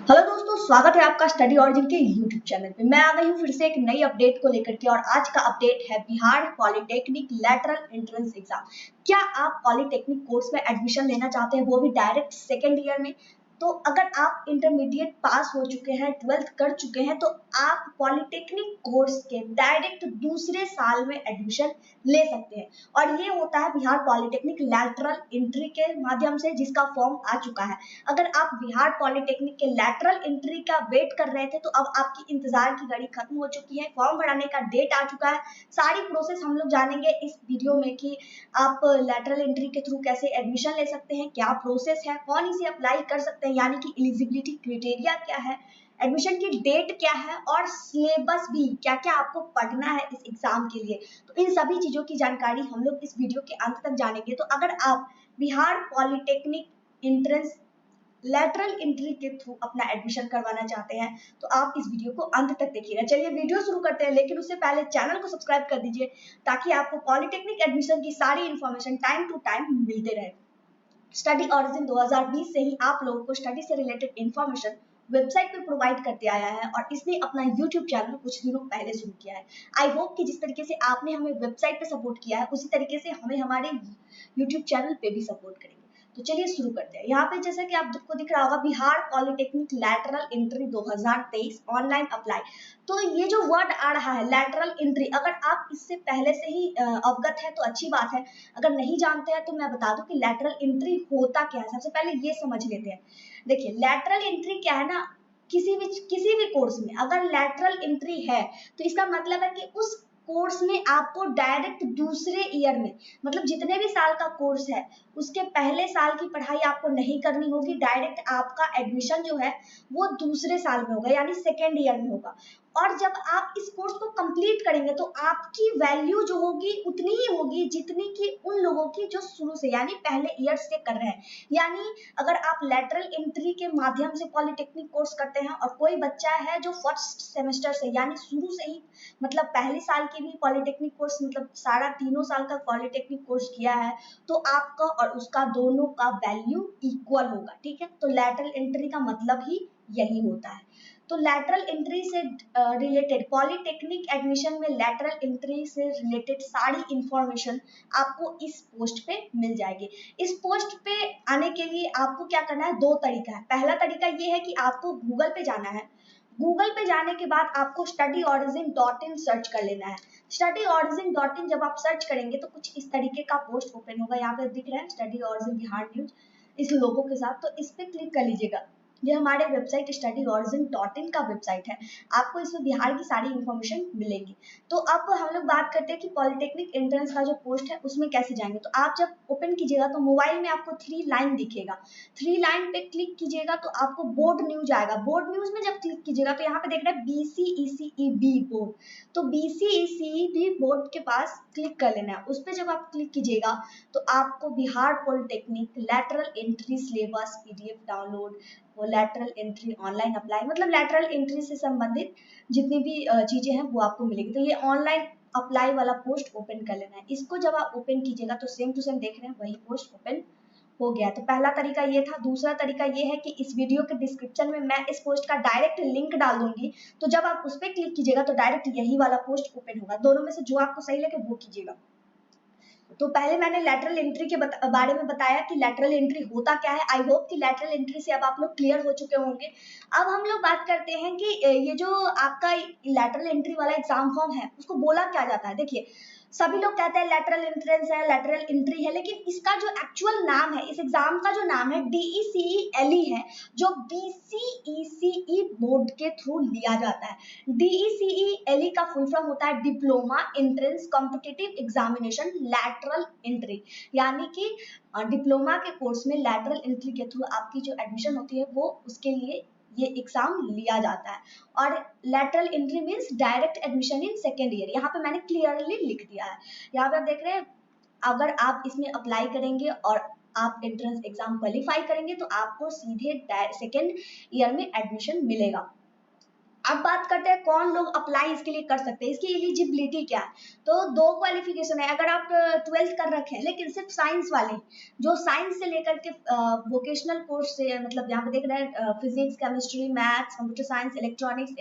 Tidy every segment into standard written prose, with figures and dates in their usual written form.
Hello दोस्तों, स्वागत है आपका स्टडी ऑरिजिन के यूट्यूब चैनल पे। मैं आ गई हूँ फिर से एक नई अपडेट को लेकर के, और आज का अपडेट है Bihar polytechnic lateral entrance exam. क्या आप पॉलिटेक्निक कोर्स में एडमिशन लेना चाहते हैं, वो भी डायरेक्ट सेकेंड ईयर में? तो अगर आप इंटरमीडिएट पास हो चुके हैं, 12th कर चुके हैं, तो आप पॉलिटेक्निक कोर्स के डायरेक्ट दूसरे साल में एडमिशन ले सकते हैं। और ये होता है बिहार पॉलिटेक्निक लेटरल एंट्री के माध्यम से, जिसका फॉर्म आ चुका है। अगर आप बिहार पॉलिटेक्निक के लेटरल एंट्री का वेट कर रहे थे, तो अब आपकी इंतजार की घड़ी खत्म हो चुकी है। फॉर्म भराने का डेट आ चुका है। सारी प्रोसेस हम लोग जानेंगे इस वीडियो में कि आप लेटरल एंट्री के थ्रू कैसे एडमिशन ले सकते हैं, क्या प्रोसेस है, कौन इसे अप्लाई कर सकते हैं, यानी कि एलिजिबिलिटी क्राइटेरिया क्या है, एडमिशन की डेट क्या है, और सिलेबस भी क्या क्या आपको पढ़ना है इस एग्जाम के लिए। तो इन सभी चीजों की जानकारी हम लोग इस वीडियो के अंत तक जानेंगे। तो अगर आप Bihar polytechnic entrance lateral entry के थ्रू अपना एडमिशन करवाना चाहते हैं, तो आप इस वीडियो को अंत तक देखिएगा। चलिए वीडियो शुरू करते हैं, लेकिन उससे पहले चैनल को सब्सक्राइब कर दीजिए, ताकि आपको पॉलिटेक्निक एडमिशन की सारी इंफॉर्मेशन टाइम टू टाइम मिलते रहे। स्टडी ऑरिजिन 2020 से ही आप लोगों को स्टडी से रिलेटेड इंफॉर्मेशन वेबसाइट पे प्रोवाइड करते आया है, और इसने अपना यूट्यूब चैनल कुछ दिनों पहले शुरू किया है। आई होप कि जिस तरीके से आपने हमें वेबसाइट पे सपोर्ट किया है, उसी तरीके से हमें हमारे यूट्यूब चैनल पे भी सपोर्ट करेंगे। तो चलिए शुरू करते हैं। यहाँ पे जैसा कि आपको दिख रहा होगा, Bihar polytechnic lateral entry 2023 online apply. तो ये जो वर्ड आ रहा है लेटरल एंट्री, अगर आप इससे पहले से ही अवगत है तो अच्छी बात है। अगर नहीं जानते हैं तो मैं बता दूं कि लेटरल एंट्री होता क्या है। सबसे पहले ये समझ लेते हैं। देखिए, लेटरल एंट्री क्या है ना, किसी भी कोर्स में अगर लेटरल एंट्री है, तो इसका मतलब है कि उस कोर्स में आपको डायरेक्ट दूसरे ईयर में, मतलब जितने भी साल का कोर्स है, उसके पहले साल की पढ़ाई आपको नहीं करनी होगी। डायरेक्ट आपका एडमिशन जो है वो दूसरे साल में होगा, यानी सेकेंड ईयर में होगा। और जब आप इस कोर्स को कंप्लीट करेंगे, तो आपकी वैल्यू जो होगी उतनी ही होगी जितनी कि उन लोगों की जो शुरू से, यानी पहले ईयर से कर रहे हैं। यानी अगर आप लेटरल एंट्री के माध्यम से पॉलिटेक्निक कोर्स करते हैं, और कोई बच्चा है जो फर्स्ट सेमेस्टर से, यानी शुरू से ही, मतलब पहले साल की भी पॉलिटेक्निक कोर्स, मतलब सारा तीनों साल का पॉलिटेक्निक कोर्स किया है, तो आपका और उसका दोनों का वैल्यू इक्वल होगा। ठीक है, तो लेटरल एंट्री का मतलब ही यही होता है। तो लेटरल एंट्री से रिलेटेड, पॉलिटेक्निक एडमिशन में लेटरल एंट्री से रिलेटेड सारी इंफॉर्मेशन आपको इस पोस्ट पे मिल जाएगी। इस पोस्ट पे आने के लिए आपको क्या करना है, दो तरीका है। पहला तरीका ये है कि आपको गूगल पे जाना है। गूगल पे जाने के बाद आपको studyorigin.in सर्च कर लेना है। studyorigin.in जब आप सर्च करेंगे, तो कुछ इस तरीके का पोस्ट ओपन होगा। यहाँ पे दिख रहा है स्टडी ऑरिजिन बिहार न्यूज इस लोगो के साथ, तो इस पे क्लिक कर लीजिएगा। ये हमारे वेबसाइट studyorigin.in का वेबसाइट है। आपको इसमें बिहार की सारी इंफॉर्मेशन मिलेगी। तो अब हम लोग बात करते हैं कि पॉलिटेक्निक एंट्रेंस का जो पोस्ट है उसमें कैसे जाएंगे। तो आप जब ओपन कीजिएगा, तो मोबाइल में आपको 3 लाइन दिखेगा। 3 लाइन पे क्लिक कीजिएगा तो आपको बोर्ड न्यूज आएगा। बोर्ड न्यूज में जब क्लिक कीजिएगा, तो यहाँ पे देख रहे हैं BCECEB बोर्ड। तो BCECEB बोर्ड के पास क्लिक कर लेना है। उस पर जब आप क्लिक कीजिएगा, तो आपको Bihar polytechnic lateral entry syllabus PDF download, वो लेटरल एंट्री ऑनलाइन अप्लाई, मतलब लेटरल एंट्री से संबंधित जितनी भी चीजें हैं वो आपको मिलेगी। तो ये ऑनलाइन अप्लाई वाला पोस्ट ओपन कर लेना है। इसको जब आप ओपन कीजिएगा, तो सेम टू सेम देख रहे हैं वही पोस्ट ओपन हो गया। तो पहला तरीका ये था। दूसरा तरीका ये है कि इस वीडियो के डिस्क्रिप्शन में मैं इस पोस्ट का डायरेक्ट लिंक डाल दूंगी। तो जब आप उस पर क्लिक कीजिएगा, तो डायरेक्ट यही वाला पोस्ट ओपन होगा। दोनों में से जो आपको सही लगे वो कीजिएगा। तो पहले मैंने लेटरल एंट्री के बारे में बताया कि लेटरल एंट्री होता क्या है। आई होप कि लेटरल एंट्री से अब आप लोग क्लियर हो चुके होंगे। अब हम लोग बात करते हैं कि ये जो आपका लेटरल एंट्री वाला एग्जाम फॉर्म है, उसको बोला क्या जाता है। देखिए, सभी लोग कहते हैं लेटरल एंट्रेंस है, लेटरल एंट्री है, लेकिन इसका जो एक्चुअल नाम है, इस एग्जाम का जो नाम है, DECELE है, जो BCECE बोर्ड के थ्रू लिया जाता है। DECELE का फुल फॉर्म होता है diploma entrance competitive examination lateral entry, यानी कि डिप्लोमा के कोर्स में लेटरल एंट्री के थ्रू आपकी जो एडमिशन होती है, वो उसके लिए ये एग्जाम लिया जाता है। और lateral entry means direct admission in second year. यहाँ पे मैंने क्लियरली लिख दिया है। यहाँ पे आप देख रहे हैं, अगर आप इसमें अप्लाई करेंगे और आप एंट्रेंस एग्जाम क्वालिफाई करेंगे, तो आपको सीधे सेकेंड ईयर में एडमिशन मिलेगा। अब बात करते हैं कौन लोग अप्लाई इसके लिए कर सकते हैं, इसकी एलिजिबिलिटी क्या है। तो दो क्वालिफिकेशन है। अगर आप 12th कर रखे हैं लेकिन सिर्फ साइंस वाले, जो साइंस से लेकर के वोकेशनल कोर्स से, मतलब यहाँ पे देख रहे हैं physics, chemistry, maths, computer science, electronics,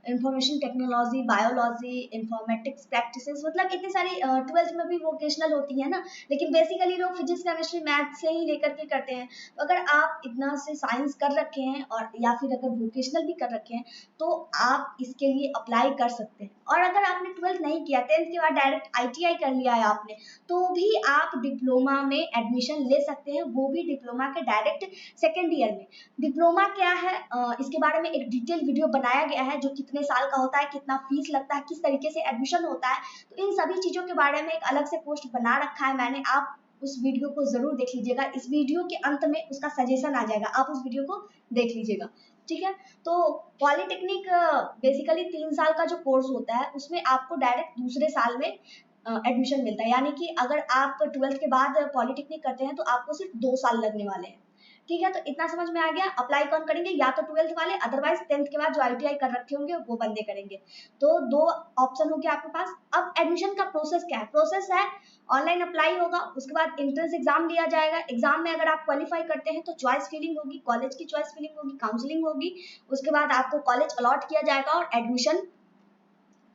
information technology, biology, informatics practices, मतलब इतनी सारी 12th में भी वोकेशनल होती है ना, लेकिन बेसिकली लोग फिजिक्स, केमिस्ट्री, मैथ से ही लेकर के करते हैं। तो अगर आप इतना से साइंस कर रखे हैं और या फिर अगर वोकेशनल भी कर रखे हैं तो आप इसके लिए अप्लाई कर सकते हैं। और अगर आपने 12th नहीं किया, 10th के बाद डायरेक्ट ITI कर लिया है आपने, तो भी आप डिप्लोमा में एडमिशन ले सकते हैं, वो भी डिप्लोमा के डायरेक्ट सेकेंड ईयर में। डिप्लोमा क्या है, इसके बारे में एक डिटेल वीडियो बनाया गया है, जो कितने साल का होता है, कितना फीस लगता है, किस तरीके से एडमिशन होता है, तो इन सभी चीजों के बारे में एक अलग से पोस्ट बना रखा है मैंने। आप उस वीडियो को जरूर देख लीजिएगा, इस वीडियो के अंत में उसका सजेशन आ जाएगा, आप उस वीडियो को देख लीजिएगा, ठीक है। तो पॉलिटेक्निक बेसिकली 3 साल का जो कोर्स होता है उसमें आपको डायरेक्ट दूसरे साल में एडमिशन मिलता है, यानी कि अगर आप 12th के बाद पॉलिटेक्निक करते हैं तो आपको सिर्फ 2 साल लगने वाले हैं, ठीक है। तो इतना समझ में आ गया। अप्लाई कौन करेंगे, या तो 12th वाले, अदरवाइज 10th के बाद जो ITI कर रखे होंगे वो बंदे करेंगे। तो दो ऑप्शन हो गया आपके पास। अब एडमिशन का प्रोसेस क्या है, प्रोसेस है ऑनलाइन अप्लाई होगा, उसके बाद एंट्रेंस एग्जाम लिया जाएगा। एग्जाम में अगर आप क्वालिफाई करते हैं तो चॉइस फिलिंग होगी, कॉलेज की चॉइस फिलिंग होगी, काउंसलिंग होगी, उसके बाद आपको कॉलेज अलॉट किया जाएगा और एडमिशन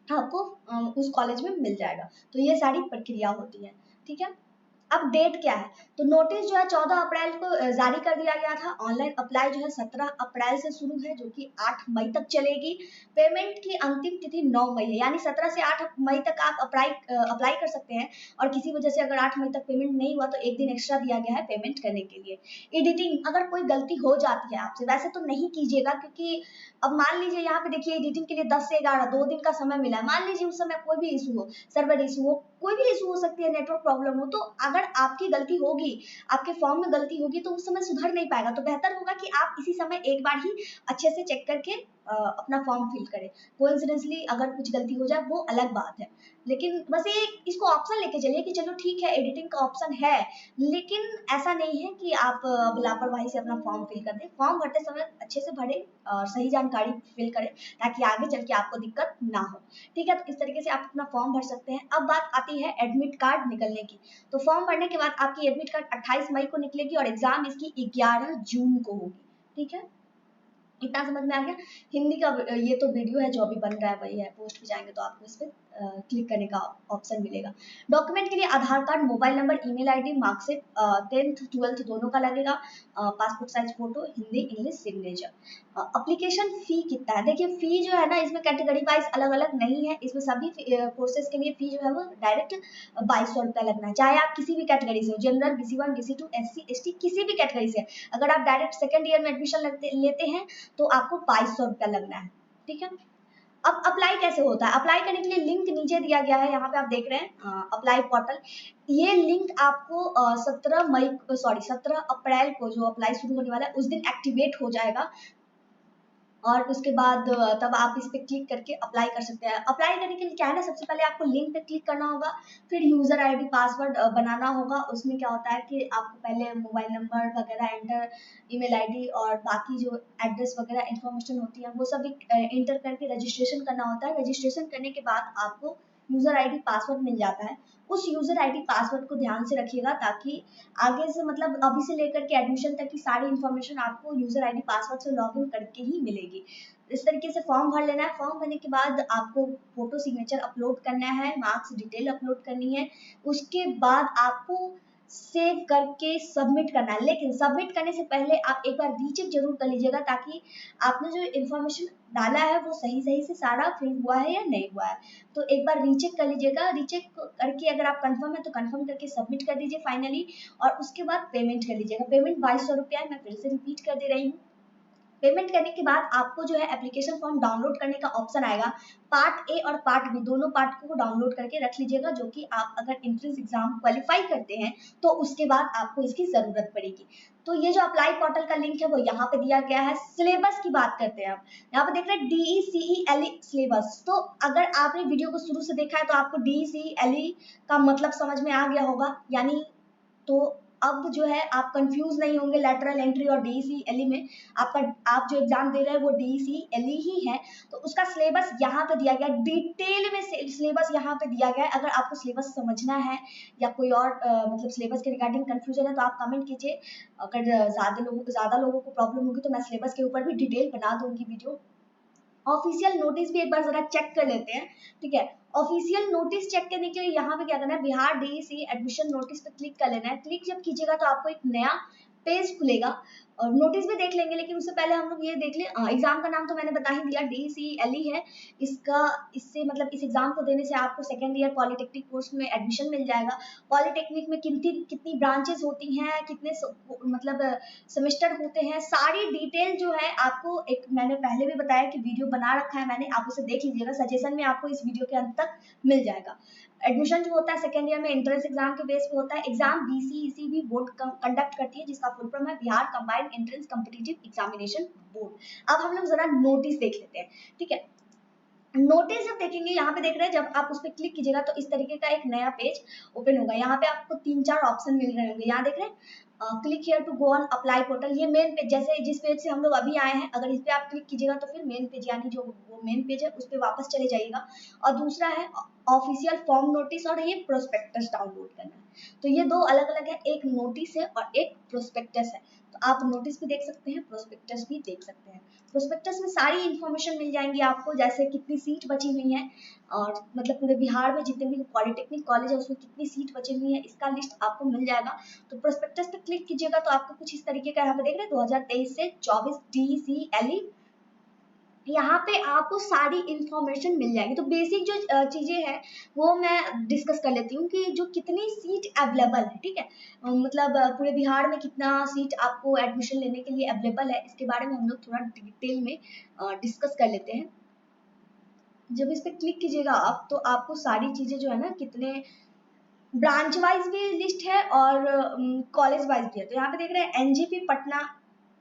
आपको उस कॉलेज में मिल जाएगा। तो ये सारी प्रक्रिया होती है, ठीक है। अब डेट क्या है, तो नोटिस जो है 14 अप्रैल को जारी कर दिया गया था। ऑनलाइन अप्लाई जो है 17 अप्रैल से शुरू है, जो कि 8 मई तक चलेगी। पेमेंट की अंतिम तिथि 9 मई है, यानी 17 से 8 मई तक आप अप्लाई कर सकते हैं। और किसी वजह से अगर 8 मई तक पेमेंट नहीं हुआ तो एक दिन एक्स्ट्रा दिया गया है पेमेंट करने के लिए। एडिटिंग, अगर कोई गलती हो जाती है आपसे, वैसे तो नहीं कीजिएगा, क्योंकि अब मान लीजिए यहाँ पे देखिए एडिटिंग के लिए 10 से 11 2 दिन का समय मिला है। मान लीजिए उस समय कोई भी इशू हो, सर्वर इशू हो, कोई भी इशू हो सकती है, नेटवर्क प्रॉब्लम हो, तो अगर आपकी गलती होगी, आपके फॉर्म में गलती होगी, तो उस समय सुधर नहीं पाएगा। तो बेहतर होगा कि आप इसी समय एक बार ही अच्छे से चेक करके अपना फॉर्म फिल करें। कोइंसिडेंटली अगर कुछ गलती हो जाए वो अलग बात है, लेकिन बस ये इसको ऑप्शन लेके चलिए कि चलो ठीक है एडिटिंग का ऑप्शन है, लेकिन ऐसा नहीं है कि आप लापरवाही से अपना फॉर्म फिल कर दें। फॉर्म भरते समय अच्छे से भरें और सही जानकारी फिल करें, ताकि आगे चल के आपको दिक्कत ना हो, ठीक है। तो इस तरीके से आप अपना फॉर्म भर सकते हैं। अब बात आती है एडमिट कार्ड निकलने की। तो फॉर्म भरने के बाद आपकी एडमिट कार्ड 28 मई को निकलेगी और एग्जाम इसकी 11 जून को होगी, ठीक है। इतना समझ में आ गया। हिंदी का ये तो वीडियो है जो अभी बन रहा है, वही है, पोस्ट पे जाएंगे तो आपको इस पर क्लिक करने का ऑप्शन मिलेगा। डॉक्यूमेंट के लिए Aadhaar card, mobile number, email ID, marksheet, 10th 12th दोनों का लगेगा, passport size photo, Hindi English signature. Application fee कितना है, देखिए फी जो है ना इसमें कैटेगरी वाइज अलग अलग नहीं है, इसमें सभी कोर्सेज के लिए फी जो है वो डायरेक्ट 2200 रुपया लगना है, चाहे आप किसी भी कैटेगरी से हो, general, BC1 BC2 SC ST किसी भी कैटेगरी से। अगर आप डायरेक्ट सेकेंड ईयर में एडमिशन लेते हैं तो आपको 2200 रुपया लगना है, ठीक है। अब अप्लाई कैसे होता है, अप्लाई करने के लिए लिंक नीचे दिया गया है, यहाँ पे आप देख रहे हैं अप्लाई पोर्टल। ये लिंक आपको 17 अप्रैल को जो अप्लाई शुरू होने वाला है उस दिन एक्टिवेट हो जाएगा, और उसके बाद तब आप इस पे क्लिक करके अप्लाई कर सकते हैं। अप्लाई करने के लिए क्या है ना, सबसे पहले आपको लिंक पे क्लिक करना होगा, फिर यूजर आईडी पासवर्ड बनाना होगा। उसमें क्या होता है कि आपको पहले मोबाइल नंबर वगैरह एंटर, ईमेल आईडी और बाकी जो एड्रेस वगैरह इन्फॉर्मेशन होती है वो सब एंटर करके रजिस्ट्रेशन करना होता है। रजिस्ट्रेशन करने के बाद आपको यूजर आईडी पासवर्ड मिल जाता है। उस यूजर आईडी पासवर्ड को ध्यान से रखिएगा, ताकि आगे से मतलब अभी से लेकर के एडमिशन तक की सारी इन्फॉर्मेशन आपको यूजर आईडी पासवर्ड से लॉगिन करके ही मिलेगी। इस तरीके से फॉर्म भर लेना है। फॉर्म भरने के बाद आपको फोटो सिग्नेचर अपलोड करना है, मार्क्स डिटेल अपलोड करनी है, उसके बाद आपको सेव करके सबमिट करना है। लेकिन सबमिट करने से पहले आप एक बार रीचेक जरूर कर लीजिएगा, ताकि आपने जो इन्फॉर्मेशन डाला है वो सही सही से सारा फिल हुआ है या नहीं हुआ है। तो एक बार रीचेक कर लीजिएगा, रीचेक करके अगर आप कंफर्म है तो कंफर्म करके सबमिट कर दीजिए फाइनली, और उसके बाद पेमेंट कर लीजिएगा। पेमेंट 2200 रुपया है, मैं फिर से रिपीट कर दे रही हूँ। पेमेंट करने के बाद आपको जो है एप्लीकेशन फॉर्म डाउनलोड करने का ऑप्शन आएगा। पार्ट ए और पार्ट बी दोनों पार्ट को डाउनलोड करके रख लीजिएगा, जो कि आप अगर एंट्रेंस एग्जाम क्वालिफाई करते हैं तो उसके बाद आपको इसकी जरूरत पड़ेगी। तो ये जो अप्लाई पोर्टल का लिंक है वो यहाँ पे दिया गया है। सिलेबस की बात करते हैं, आप यहाँ पे देख रहे हैं DECE सिलेबस। तो अगर आपने वीडियो को शुरू से देखा है तो आपको DECE का मतलब समझ में आ गया होगा, यानी तो अब जो है आप कंफ्यूज नहीं होंगे लैटरल एंट्री और डीईसी एलई में। आप जो एग्जाम दे रहे हैं वो डीईसी एलई ही है। तो उसका सिलेबस यहाँ पे दिया गया, डिटेल में सिलेबस यहाँ पे दिया गया है। अगर आपको सिलेबस समझना है या कोई और मतलब सिलेबस के रिगार्डिंग कंफ्यूजन है तो आप कमेंट कीजिए। अगर ज्यादा लोगों को प्रॉब्लम होगी तो मैं सिलेबस के ऊपर भी डिटेल बना दूंगी वीडियो। ऑफिशियल नोटिस भी एक बार जरा चेक कर लेते हैं, ठीक है। ऑफिशियल नोटिस चेक करने के लिए यहाँ पे क्या करना है, बिहार डीईसी एडमिशन नोटिस पे क्लिक कर लेना है। क्लिक जब कीजिएगा तो आपको एक नया पेज खुलेगा और नोटिस भी देख लेंगे, लेकिन उससे पहले हम लोग ये देख लें। एग्जाम का नाम तो मैंने बता ही दिया, डीईसी है इससे मतलब इस एग्जाम को देने से आपको सेकेंड ईयर पॉलिटेक्निक कोर्स में एडमिशन मिल जाएगा। पॉलिटेक्निक में कितनी ब्रांचेस होती हैं, कितने मतलब सेमेस्टर होते हैं, सारी डिटेल जो है आपको एक मैंने पहले भी बताया कि वीडियो बना रखा है मैंने, आप उसे देख लीजिएगा। सजेशन में आपको इस वीडियो के अंत तक मिल जाएगा। एडमिशन जो होता है सेकेंड ईयर में एंट्रेंस एग्जाम के बेस पे होता है। एग्जाम बीसीईसी भी बोर्ड कंडक्ट करती है, जिसका फुल फॉर्म है Bihar combined entrance competitive examination board. अब हम लोग जरा नोटिस देख लेते हैं, ठीक है। नोटिस जब देखेंगे, यहाँ पे देख रहे हैं, जब आप उस पर क्लिक कीजिएगा तो इस तरीके का एक नया पेज ओपन होगा। यहाँ पे आपको 3-4 ऑप्शन मिल रहे होंगे। यहाँ देख रहे हैं click here to go on apply portal, ये मेन पेज, जैसे जिस पेज से हम लोग अभी आए हैं, अगर इस पे आप क्लिक कीजिएगा तो फिर मेन पेज यानी जो वो मेन पेज है उस पे वापस चले जाइएगा। और दूसरा है ऑफिशियल फॉर्म नोटिस और ये प्रोस्पेक्टस डाउनलोड करना है। तो ये दो अलग अलग है, एक नोटिस है और एक प्रोस्पेक्टस है। तो आप नोटिस भी देख सकते हैं, प्रोस्पेक्टस भी देख सकते हैं। प्रोस्पेक्टस में सारी इंफॉर्मेशन मिल जाएंगी आपको, जैसे कितनी सीट बची हुई है और मतलब पूरे बिहार में जितने भी पॉलिटेक्निक कॉलेज है उसमें कितनी सीट बची हुई है, इसका लिस्ट आपको मिल जाएगा। तो प्रोस्पेक्टस पे क्लिक कीजिएगा तो आपको कुछ इस तरीके का यहाँ पे देख रहे हैं 2023 से 24 डीसीएलई, यहाँ पे आपको सारी इंफॉर्मेशन मिल जाएगी। तो बेसिक जो चीजें हैं वो मैं डिस्कस कर लेती हूँ कि जो कितनी सीट अवेलेबल है, ठीक है। मतलब पूरे बिहार में कितना सीट आपको एडमिशन लेने के लिए अवेलेबल है, इसके बारे में हम लोग थोड़ा डिटेल में डिस्कस कर लेते हैं। जब इस पे क्लिक कीजिएगा आप तो आपको सारी चीजें जो है ना, कितने ब्रांच वाइज भी लिस्ट है और कॉलेज वाइज भी है। तो यहाँ पे देख रहे हैं एनजीपी पटना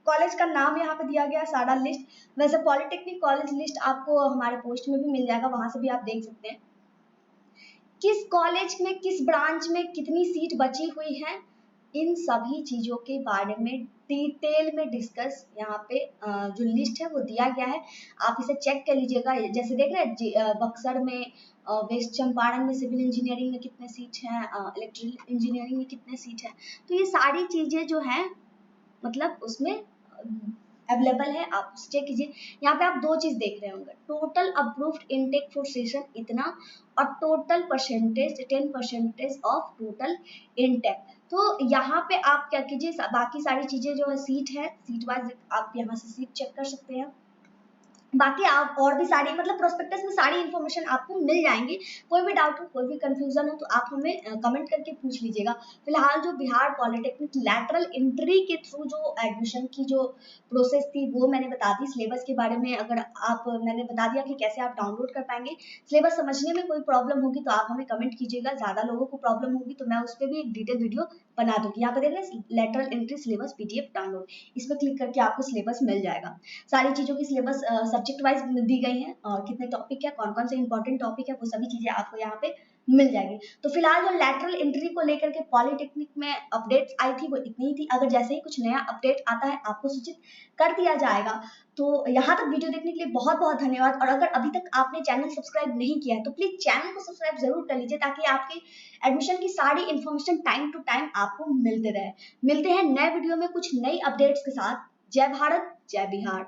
कॉलेज का नाम यहाँ पे दिया गया, सारा लिस्ट। वैसे पॉलिटेक्निक कॉलेज लिस्ट आपको हमारे पोस्ट में भी मिल जाएगा, वहां से भी आप देख सकते हैं किस कॉलेज में किस ब्रांच में कितनी सीट बची हुई है। इन सभी चीजों के बारे में डिटेल में डिस्कस यहाँ पे जो लिस्ट है वो दिया गया है, आप इसे चेक कर लीजिएगा। जैसे देख रहे हैं बक्सर में, वेस्ट चंपारण में सिविल इंजीनियरिंग में कितने सीट हैं, इलेक्ट्रिकल इंजीनियरिंग में कितने सीट है। तो ये सारी चीजें जो है मतलब उसमें अवेलेबल है, आप चेक कीजिए। यहाँ पे आप दो चीज देख रहे होंगे, total approved intake for session इतना और total percentage 10% of total intake. तो यहाँ पे आप क्या कीजिए, बाकी सारी चीजें जो है सीट है, सीट वाइज आप यहाँ से सीट चेक कर सकते हैं। बाकी आप और भी सारी मतलब प्रोस्पेक्टस में सारी इन्फॉर्मेशन आपको मिल जाएंगी। कोई भी डाउट हो, कोई भी कंफ्यूजन हो तो आप हमें कमेंट करके पूछ लीजिएगा। फिलहाल जो बिहार पॉलिटेक्निक लैटरल एंट्री के थ्रू जो एडमिशन की जो प्रोसेस थी वो मैंने बता दी। सिलेबस के बारे में अगर आप मैंने बता दिया कि कैसे आप डाउनलोड कर पाएंगे। सिलेबस समझने में कोई प्रॉब्लम होगी तो आप हमें कमेंट कीजिएगा, ज्यादा लोगों को प्रॉब्लम होगी तो मैं उस पर भी एक डिटेल वीडियो बना दूंगी। यहाँ पे देख रहे हैं lateral entry syllabus PDF download, इस पर क्लिक करके आपको सिलेबस मिल जाएगा। सारी चीजों की सिलेबस सब्जेक्ट वाइज दी गई है और कितने टॉपिक है, कौन कौन से इंपॉर्टेंट टॉपिक है, वो सभी चीजें आपको यहाँ पे मिल जाएगी। तो फिलहाल जो लैटरल एंट्री को लेकर के पॉलिटेक्निक में अपडेट्स आई थी वो इतनी ही थी। अगर जैसे ही कुछ नया अपडेट आता है आपको सूचित कर दिया जाएगा। तो यहाँ तक वीडियो देखने के लिए बहुत बहुत धन्यवाद। और अगर अभी तक आपने चैनल सब्सक्राइब नहीं किया है तो प्लीज चैनल को सब्सक्राइब जरूर कर लीजिए, ताकि आपकी एडमिशन की सारी इन्फॉर्मेशन टाइम टू टाइम आपको मिलते रहे। मिलते हैं नए वीडियो में कुछ नई अपडेट्स के साथ। जय भारत, जय बिहार।